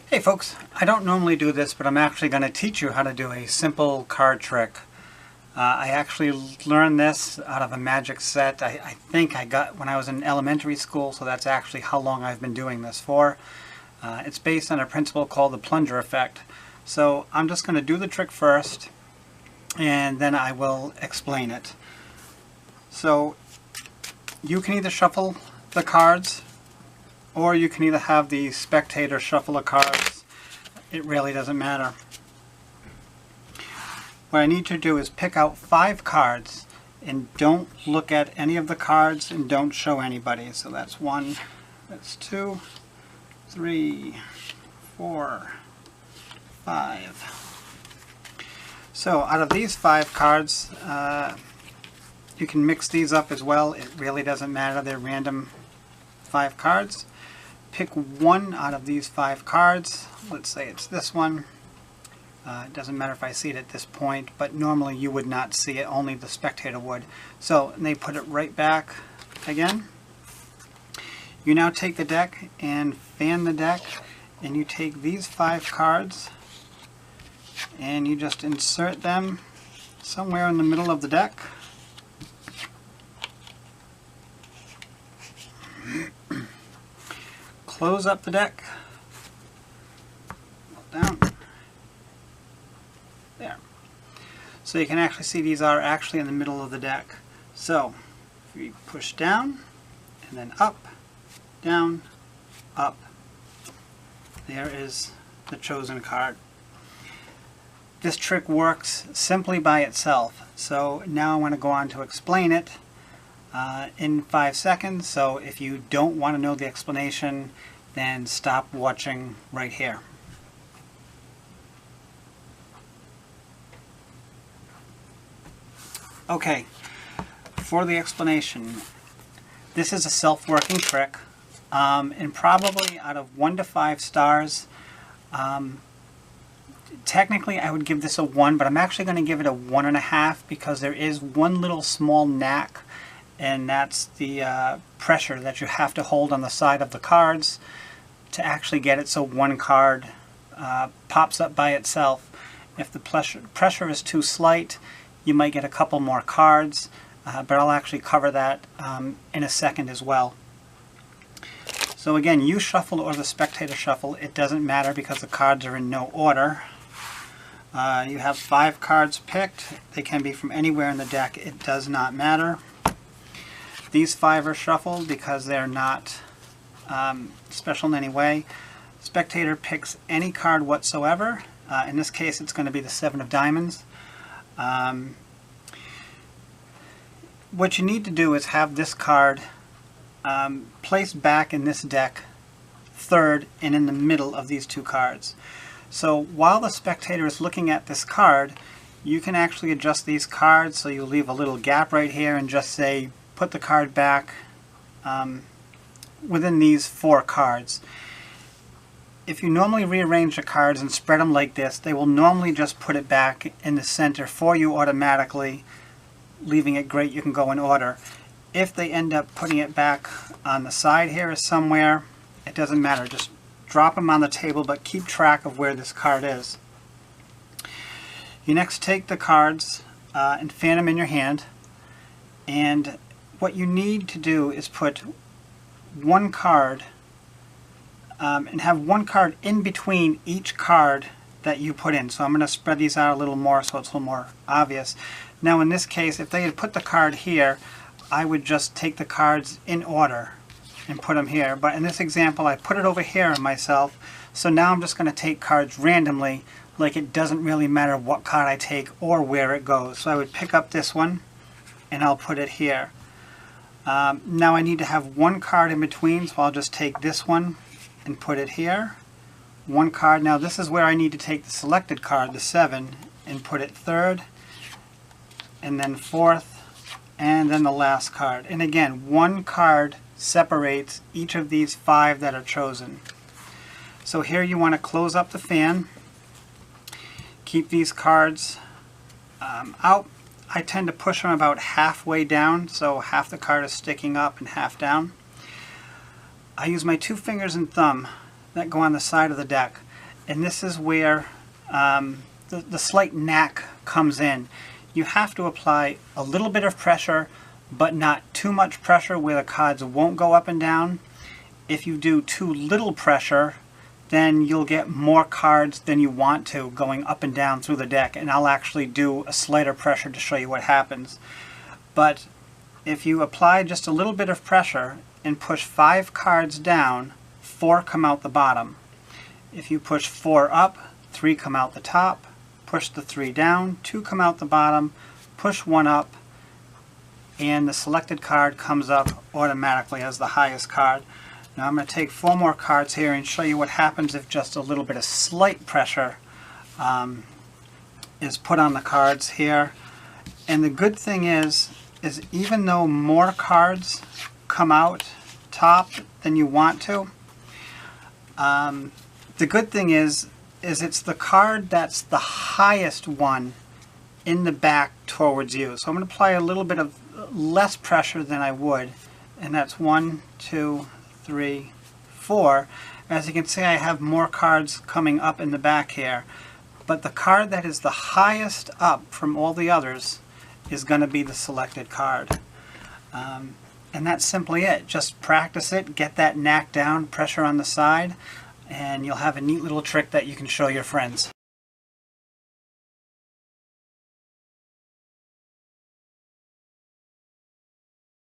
Hey folks, I don't normally do this, but I'm actually going to teach you how to do a simple card trick. I actually learned this out of a magic set I think I got when I was in elementary school, so that's actually how long I've been doing this for. It's based on a principle called the plunger effect. So I'm just going to do the trick first, and then I will explain it. So you can either shuffle the cards, or you can either have the spectator shuffle the cards. It really doesn't matter. What I need to do is pick out 5 cards and don't look at any of the cards and don't show anybody. So that's 1, that's 2, 3, 4, 5. So out of these 5 cards, you can mix these up as well. It really doesn't matter. They're random 5 cards. Pick one out of these 5 cards. Let's say it's this one. It doesn't matter if I see it at this point, but normally you would not see it, only the spectator would. So they put it right back again. You now take the deck and fan the deck, and you take these 5 cards and you just insert them somewhere in the middle of the deck. Close up the deck, down, there. So you can actually see these are actually in the middle of the deck. So if you push down and then up, down, up, there is the chosen card. This trick works simply by itself. So now I want to go on to explain it in 5 seconds. So if you don't want to know the explanation, then stop watching right here. Okay, for the explanation, this is a self-working trick, and probably out of 1 to 5 stars, technically I would give this a 1, but I'm actually going to give it a 1.5 because there is one little small knack, and that's the pressure that you have to hold on the side of the cards to actually get it so one card pops up by itself. If the pressure is too slight, you might get a couple more cards, but I'll actually cover that in a second as well. So again, you shuffle or the spectator shuffle, it doesn't matter because the cards are in no order. You have 5 cards picked. They can be from anywhere in the deck. It does not matter. These 5 are shuffled because they're not special in any way. Spectator picks any card whatsoever. In this case, it's going to be the 7 of diamonds. What you need to do is have this card placed back in this deck, third and in the middle of these 2 cards. So while the spectator is looking at this card, you can actually adjust these cards so you leave a little gap right here and just say put the card back within these 4 cards. If you normally rearrange the cards and spread them like this, they will normally just put it back in the center for you automatically, leaving it great. You can go in order. If they end up putting it back on the side here or somewhere, it doesn't matter. Just drop them on the table, but keep track of where this card is. You next take the cards and fan them in your hand, and what you need to do is put 1 card and have 1 card in between each card that you put in. So I'm going to spread these out a little more so it's a little more obvious. Now in this case, if they had put the card here, I would just take the cards in order and put them here. But in this example, I put it over here myself. So now I'm just going to take cards randomly, like it doesn't really matter what card I take or where it goes. So I would pick up this one and I'll put it here. Now I need to have 1 card in between, so I'll just take this one and put it here. 1 card. Now this is where I need to take the selected card, the 7, and put it third, and then 4th, and then the last card. And again, 1 card separates each of these 5 that are chosen. So here you want to close up the fan. Keep these cards out. I tend to push them about halfway down, so half the card is sticking up and half down. I use my 2 fingers and thumb that go on the side of the deck. And this is where the slight knack comes in. You have to apply a little bit of pressure, but not too much pressure where the cards won't go up and down. If you do too little pressure, then you'll get more cards than you want to going up and down through the deck, and I'll actually do a slighter pressure to show you what happens. But if you apply just a little bit of pressure and push 5 cards down, 4 come out the bottom. If you push 4 up, 3 come out the top. Push the 3 down, 2 come out the bottom. Push 1 up, and the selected card comes up automatically as the highest card. Now I'm going to take 4 more cards here and show you what happens if just a little bit of slight pressure is put on the cards here. And the good thing is even though more cards come out top than you want to, the good thing is it's the card that's the highest one in the back towards you. So I'm going to apply a little bit of less pressure than I would, and that's 1, 2, 3, 4. As you can see, I have more cards coming up in the back here, but the card that is the highest up from all the others is going to be the selected card. And that's simply it. Just practice it, get that knack down, pressure on the side, and you'll have a neat little trick that you can show your friends.